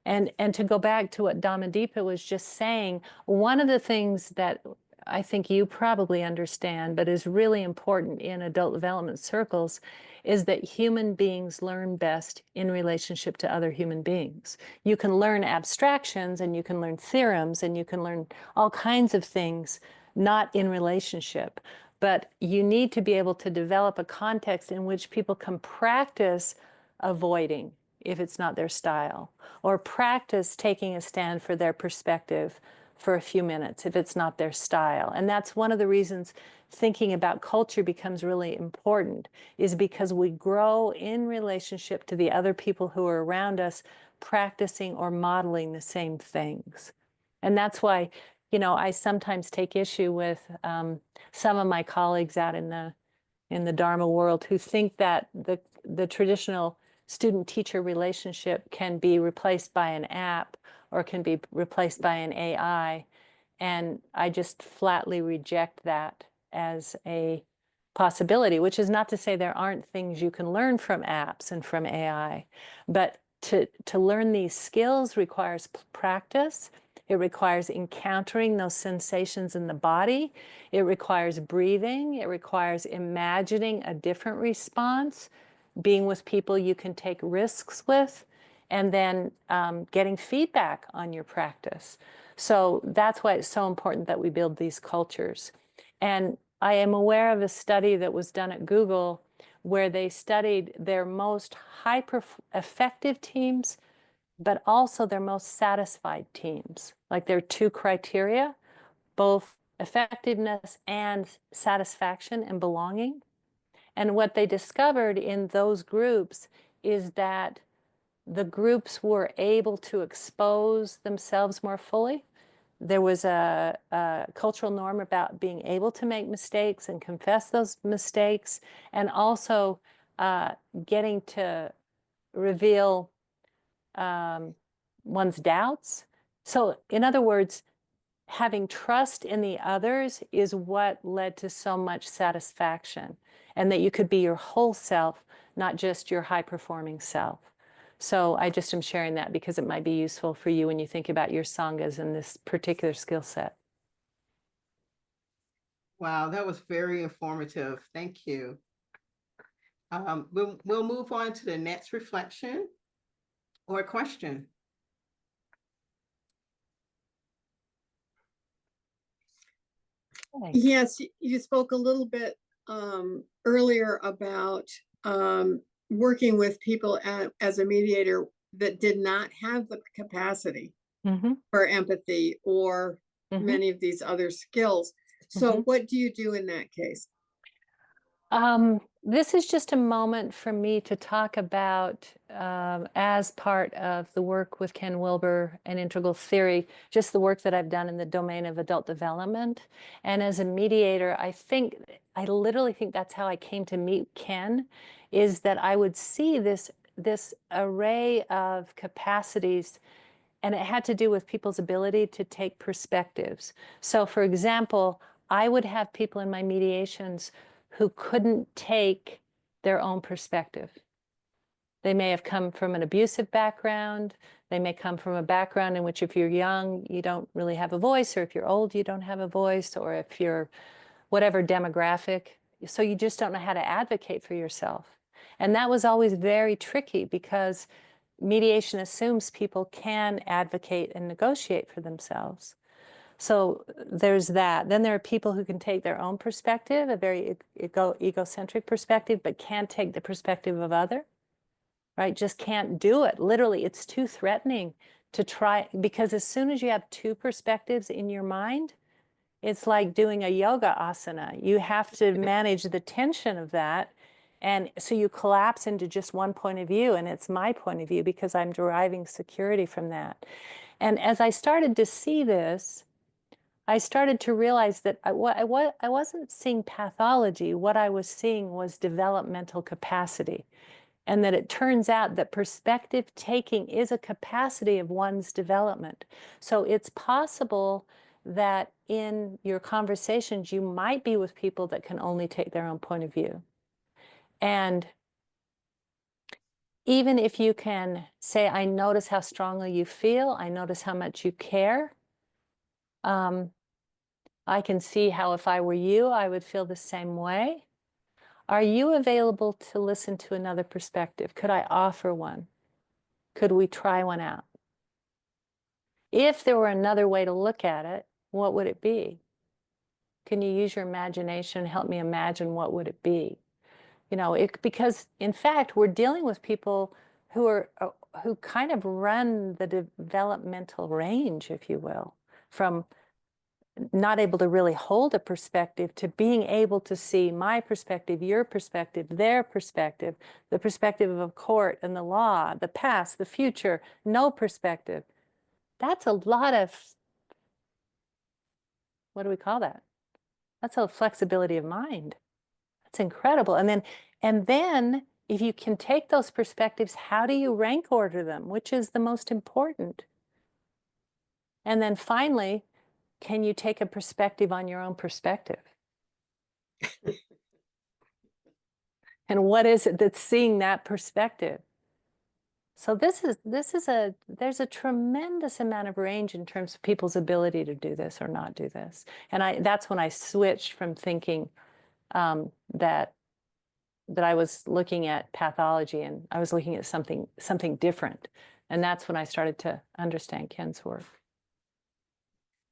And to go back to what Dhammadippa was just saying, one of the things that I think you probably understand, but is really important in adult development circles, is that human beings learn best in relationship to other human beings. You can learn abstractions and you can learn theorems and you can learn all kinds of things, not in relationship. But you need to be able to develop a context in which people can practice avoiding if it's not their style, or practice taking a stand for their perspective for a few minutes if it's not their style. And that's one of the reasons thinking about culture becomes really important, is because we grow in relationship to the other people who are around us, practicing or modeling the same things. And that's why, you know, I sometimes take issue with some of my colleagues out in the Dharma world who think that the traditional student-teacher relationship can be replaced by an app or can be replaced by an AI. And I just flatly reject that as a possibility, which is not to say there aren't things you can learn from apps and from AI, but to learn these skills requires practice. It requires encountering those sensations in the body. It requires breathing. It requires imagining a different response, being with people you can take risks with, and then getting feedback on your practice. So that's why it's so important that we build these cultures. And I am aware of a study that was done at Google where they studied their most effective teams, but also their most satisfied teams. Like there are two criteria, both effectiveness and satisfaction and belonging. And what they discovered in those groups is that the groups were able to expose themselves more fully. There was a cultural norm about being able to make mistakes and confess those mistakes, and also getting to reveal one's doubts. So in other words, having trust in the others is what led to so much satisfaction, and that you could be your whole self, not just your high-performing self. So I just am sharing that because it might be useful for you when you think about your sanghas and this particular skill set. Wow, that was very informative. Thank you. We'll move on to the next reflection or question. Thanks. Yes, you spoke a little bit earlier about working with people as a mediator that did not have the capacity for empathy or many of these other skills. So what do you do in that case? this is just a moment for me to talk about, as part of the work with Ken Wilber and integral theory, just the work that I've done in the domain of adult development. And as a mediator, I literally think that's how I came to meet Ken, is that I would see this array of capacities, and it had to do with people's ability to take perspectives. So for example, I would have people in my mediations who couldn't take their own perspective. They may have come from an abusive background. They may come from a background in which if you're young, you don't really have a voice, or if you're old, you don't have a voice, or if you're whatever demographic. So you just don't know how to advocate for yourself. And that was always very tricky, because mediation assumes people can advocate and negotiate for themselves. So there's that. Then there are people who can take their own perspective, a very egocentric perspective, but can't take the perspective of other, right? Just can't do it. Literally, it's too threatening to try, because as soon as you have two perspectives in your mind, it's like doing a yoga asana. You have to manage the tension of that. And so you collapse into just one point of view, and it's my point of view because I'm deriving security from that. And as I started to see this, I started to realize that I wasn't seeing pathology. What I was seeing was developmental capacity. And that it turns out that perspective taking is a capacity of one's development. So it's possible that in your conversations, you might be with people that can only take their own point of view. And even if you can say, I notice how strongly you feel, I notice how much you care, I can see how if I were you, I would feel the same way. Are you available to listen to another perspective? Could I offer one? Could we try one out? If there were another way to look at it, what would it be? Can you use your imagination and help me imagine what would it be? You know, because in fact, we're dealing with people who kind of run the developmental range, if you will, from not able to really hold a perspective to being able to see my perspective, your perspective, their perspective, the perspective of a court and the law, the past, the future, no perspective. That's a lot of, what do we call that? That's a flexibility of mind. That's incredible. And then if you can take those perspectives, how do you rank order them? Which is the most important? And then finally, can you take a perspective on your own perspective? And what is it that's seeing that perspective? So there's a tremendous amount of range in terms of people's ability to do this or not do this. And that's when I switched from thinking that I was looking at pathology, and I was looking at something different. And that's when I started to understand Ken's work.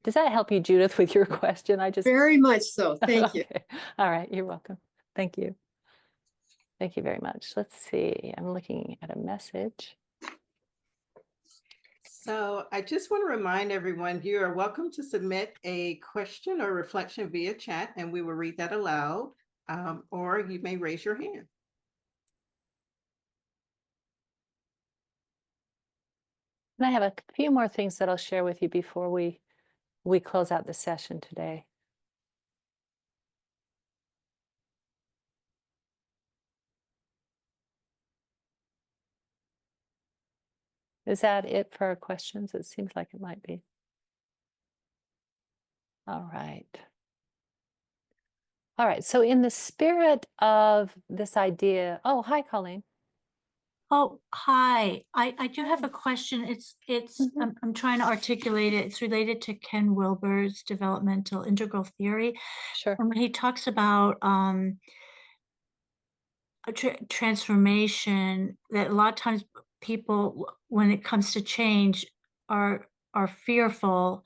Does that help you, Judith, with your question? Very much so. Thank you. Okay. All right, you're welcome. Thank you. Thank you very much. Let's see. I'm looking at a message. So I just want to remind everyone, you are welcome to submit a question or reflection via chat, and we will read that aloud, or you may raise your hand. And I have a few more things that I'll share with you before we close out the session today. Is that it for our questions? It seems like it might be. All right. All right. So in the spirit of this idea, oh, hi, Colleen. Oh, hi. I do have a question. I'm trying to articulate it. It's related to Ken Wilber's developmental integral theory. Sure. And when he talks about a transformation, that a lot of times people, when it comes to change, are fearful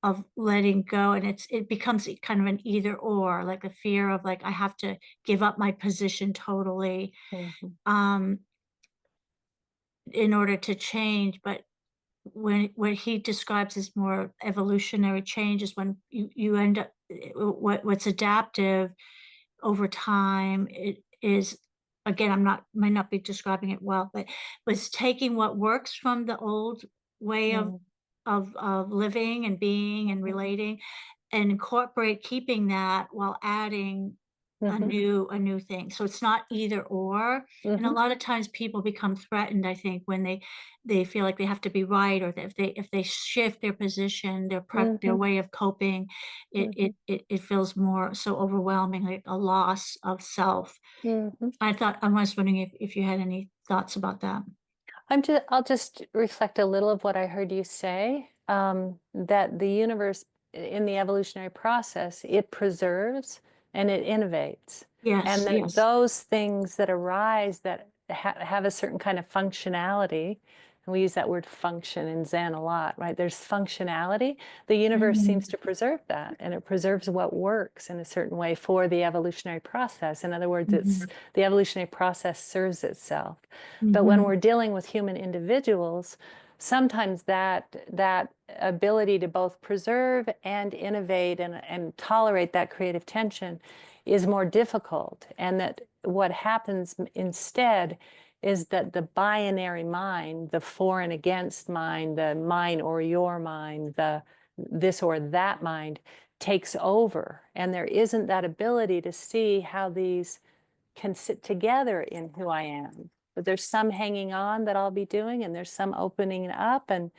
of letting go, and it becomes kind of an either or, like a fear of like I have to give up my position totally. Mm-hmm. In order to change. But what he describes as more evolutionary change is when you end up what's adaptive over time, is, again, might not be describing it well, but was taking what works from the old way of living and being and relating, and incorporate keeping that while adding a new thing. So it's not either or. And a lot of times people become threatened, I think, when they feel like they have to be right, or that if they shift their position, their way of coping, it feels more so overwhelming, like a loss of self. I was wondering if you had any thoughts about that. I'll just reflect a little of what I heard you say, that the universe in the evolutionary process, it preserves and it innovates. And Yes, that yes. those things that arise that have a certain kind of functionality, and we use that word function in Zen a lot, right? There's functionality. The universe seems to preserve that, and it preserves what works in a certain way for the evolutionary process. In other words, it's the evolutionary process serves itself. But when we're dealing with human individuals, sometimes that ability to both preserve and innovate and tolerate that creative tension is more difficult. And that what happens instead is that the binary mind, the for and against mind, the mine or your mind, the this or that mind takes over. And there isn't that ability to see how these can sit together in who I am. But there's some hanging on that I'll be doing, and there's some opening up. And,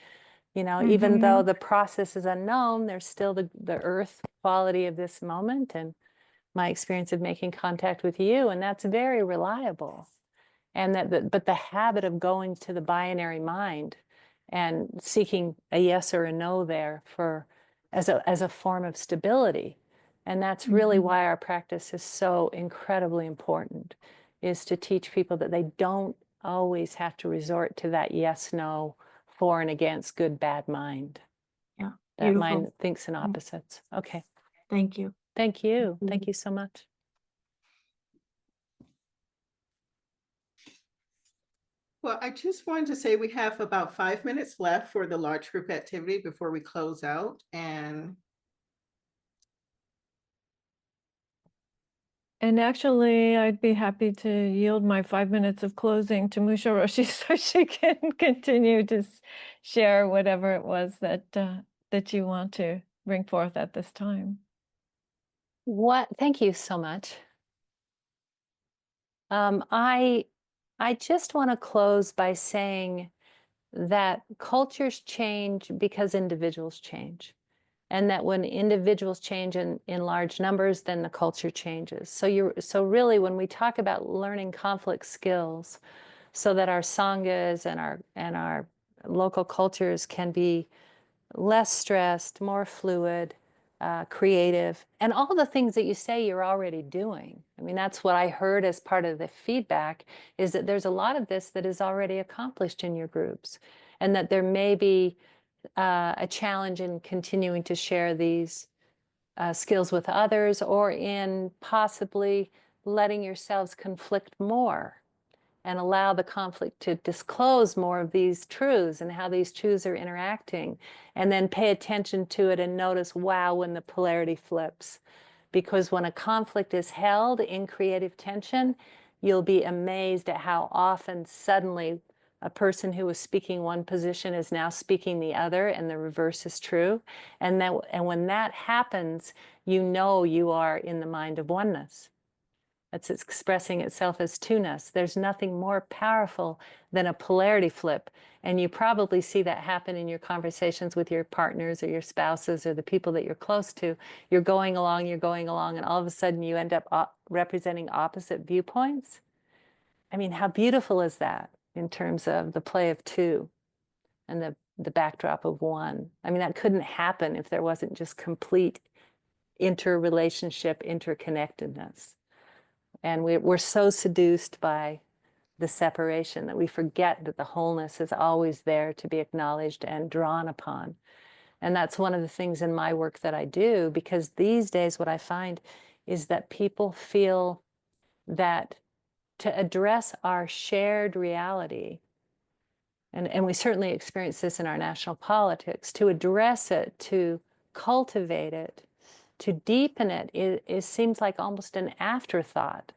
you know, even though the process is unknown, there's still the earth quality of this moment and my experience of making contact with you. And that's very reliable. And but the habit of going to the binary mind and seeking a yes or a no there as a form of stability. And that's really why our practice is so incredibly important, is to teach people that they don't always have to resort to that yes, no, for and against, good, bad mind. Yeah. That Beautiful. mind thinks in opposites. Okay. Thank you. Thank you. Thank you so much. Well, I just wanted to say we have about 5 minutes left for the large group activity before we close out. And actually, I'd be happy to yield my 5 minutes of closing to Musha Roshi so she can continue to share whatever it was that you want to bring forth at this time. Thank you so much. I just want to close by saying that cultures change because individuals change. And that when individuals change in large numbers, then the culture changes. So really, when we talk about learning conflict skills so that our sanghas and our local cultures can be less stressed, more fluid, creative, and all the things that you say you're already doing. I mean, that's what I heard as part of the feedback, is that there's a lot of this that is already accomplished in your groups, and that there may be a challenge in continuing to share these skills with others, or in possibly letting yourselves conflict more and allow the conflict to disclose more of these truths and how these truths are interacting, and then pay attention to it and notice, wow, when the polarity flips. Because when a conflict is held in creative tension, you'll be amazed at how often suddenly a person who was speaking one position is now speaking the other, and the reverse is true. And when that happens, you know you are in the mind of oneness. It's expressing itself as two-ness. There's nothing more powerful than a polarity flip. And you probably see that happen in your conversations with your partners or your spouses or the people that you're close to. You're going along, and all of a sudden you end up representing opposite viewpoints. I mean, how beautiful is that in terms of the play of two and the backdrop of one? I mean, that couldn't happen if there wasn't just complete interrelationship, interconnectedness. And we're so seduced by the separation that we forget that the wholeness is always there to be acknowledged and drawn upon. And that's one of the things in my work that I do, because these days what I find is that people feel that to address our shared reality, and we certainly experience this in our national politics, to address it, to cultivate it, to deepen it, it seems like almost an afterthought.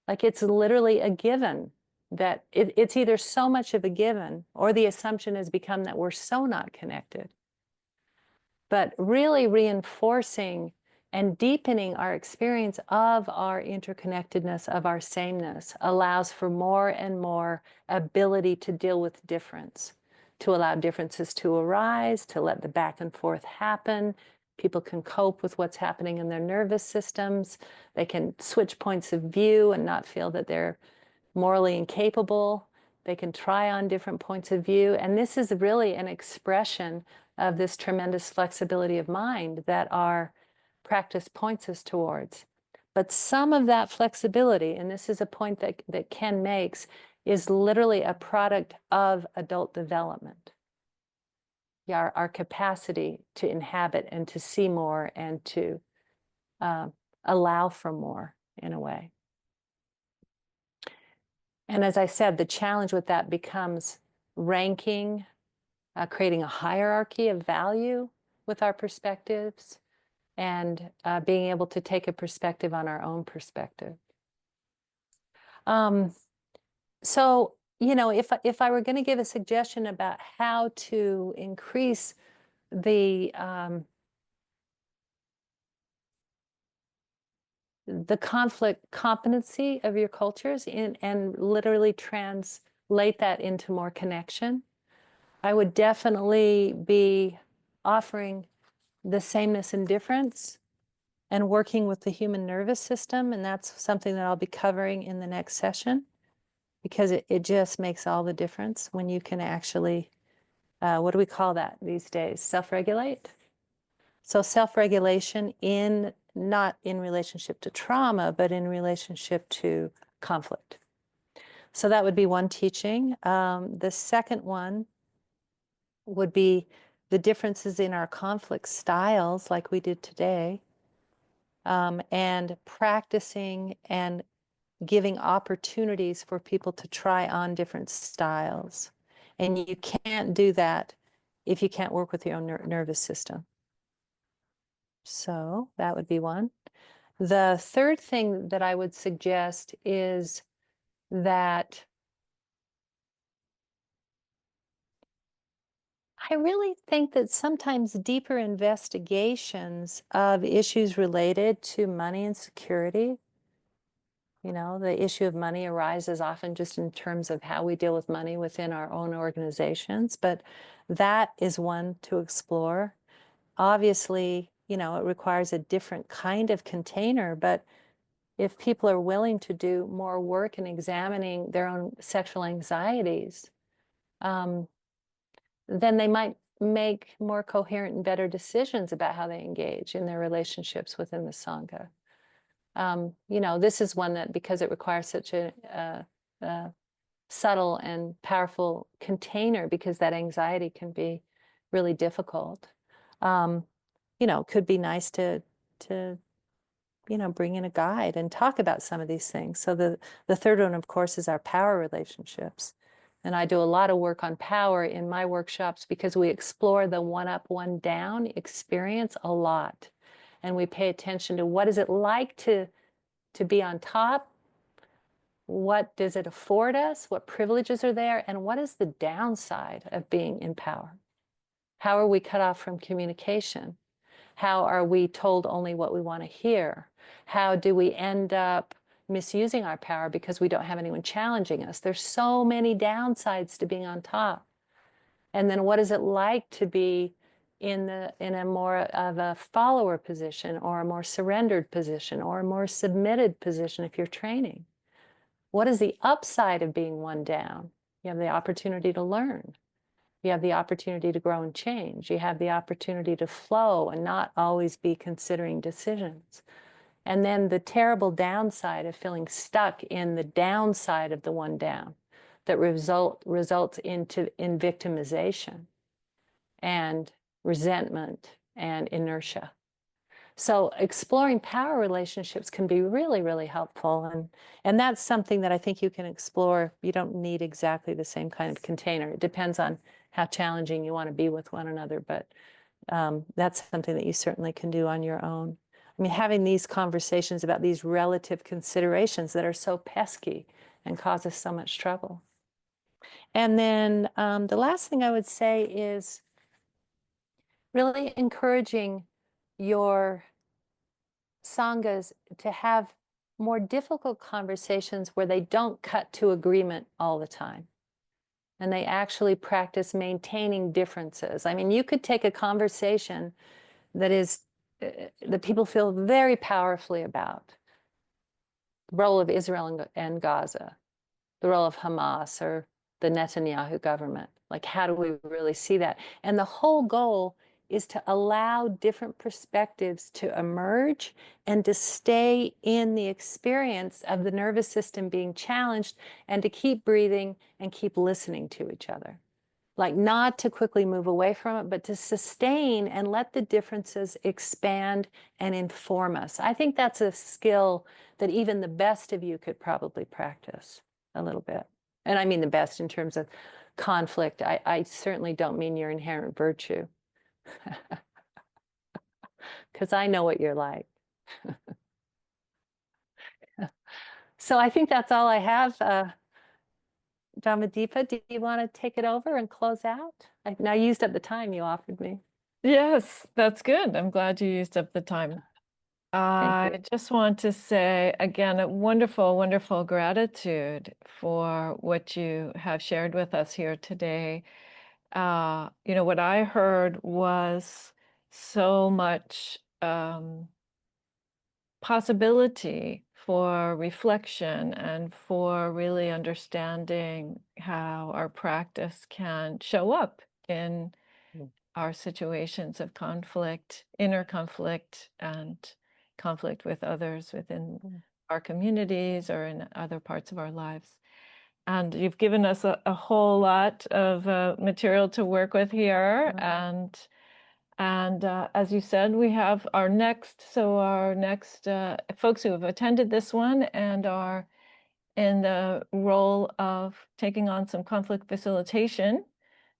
Like it's literally a given that it's either so much of a given or the assumption has become that we're so not connected. But really reinforcing and deepening our experience of our interconnectedness, of our sameness, allows for more and more ability to deal with difference, to allow differences to arise, to let the back and forth happen. People can cope with what's happening in their nervous systems. They can switch points of view and not feel that they're morally incapable. They can try on different points of view. And this is really an expression of this tremendous flexibility of mind that our practice points us towards. But some of that flexibility, and this is a point that Ken makes, is literally a product of adult development. Yeah, our capacity to inhabit and to see more and to allow for more in a way. And as I said, the challenge with that becomes ranking, creating a hierarchy of value with our perspectives, and being able to take a perspective on our own perspective. So, you know, if I were going to give a suggestion about how to increase the conflict competency of your cultures and literally translate that into more connection, I would definitely be offering the sameness and difference and working with the human nervous system. And that's something that I'll be covering in the next session, because it just makes all the difference when you can actually, what do we call that these days? Self-regulate. So self-regulation not in relationship to trauma, but in relationship to conflict. So that would be one teaching. The second one would be the differences in our conflict styles, like we did today, and practicing and giving opportunities for people to try on different styles. And you can't do that if you can't work with your own nervous system. So that would be one. The third thing that I would suggest is that I really think that sometimes deeper investigations of issues related to money and security, you know, the issue of money arises often just in terms of how we deal with money within our own organizations, but that is one to explore. Obviously, you know, it requires a different kind of container, but if people are willing to do more work in examining their own sexual anxieties, then they might make more coherent and better decisions about how they engage in their relationships within the Sangha. You know, this is one that, because it requires such a subtle and powerful container, because that anxiety can be really difficult. You know, could be nice to you know, bring in a guide and talk about some of these things. So the third one, of course, is our power relationships. And I do a lot of work on power in my workshops because we explore the one up, one down experience a lot. And we pay attention to what is it like to be on top? What does it afford us? What privileges are there? And what is the downside of being in power? How are we cut off from communication? How are we told only what we want to hear? How do we end up misusing our power because we don't have anyone challenging us? There's so many downsides to being on top. And then what is it like to be in a more of a follower position, or a more surrendered position, or a more submitted position if you're training? What is the upside of being one down? You have the opportunity to learn. You have the opportunity to grow and change. You have the opportunity to flow and not always be considering decisions. And then the terrible downside of feeling stuck in the downside of the one down that results in victimization and resentment and inertia. So exploring power relationships can be really, really helpful. And that's something that I think you can explore. You don't need exactly the same kind of container. It depends on how challenging you want to be with one another, but that's something that you certainly can do on your own. I mean, having these conversations about these relative considerations that are so pesky and cause us so much trouble. And then the last thing I would say is really encouraging your sanghas to have more difficult conversations where they don't cut to agreement all the time. And they actually practice maintaining differences. I mean, you could take a conversation that is that people feel very powerfully about, the role of Israel and Gaza, the role of Hamas or the Netanyahu government. Like, how do we really see that? And the whole goal is to allow different perspectives to emerge and to stay in the experience of the nervous system being challenged and to keep breathing and keep listening to each other. Like, not to quickly move away from it, but to sustain and let the differences expand and inform us. I think that's a skill that even the best of you could probably practice a little bit. And I mean the best in terms of conflict. I certainly don't mean your inherent virtue. Because I know what you're like. So I think that's all I have. Dhammadeepa, do you want to take it over and close out? I've now used up the time you offered me. Yes, that's good. I'm glad you used up the time. Thank you. I just want to say again, a wonderful, wonderful gratitude for what you have shared with us here today. You know, what I heard was so much possibility for reflection and for really understanding how our practice can show up in our situations of conflict, inner conflict, and conflict with others within our communities or in other parts of our lives. And you've given us a whole lot of material to work with here. And as you said, we have our next folks who have attended this one and are in the role of taking on some conflict facilitation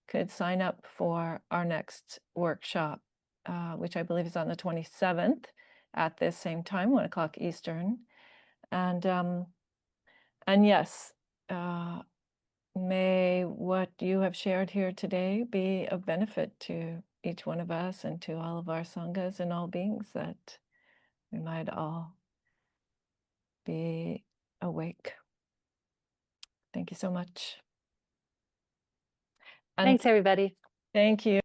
could sign up for our next workshop, which I believe is on the 27th at this same time, 1 o'clock Eastern. And yes, may what you have shared here today be of benefit to each one of us and to all of our sanghas and all beings, that we might all be awake. Thank you so much. And Thanks, everybody. thank you.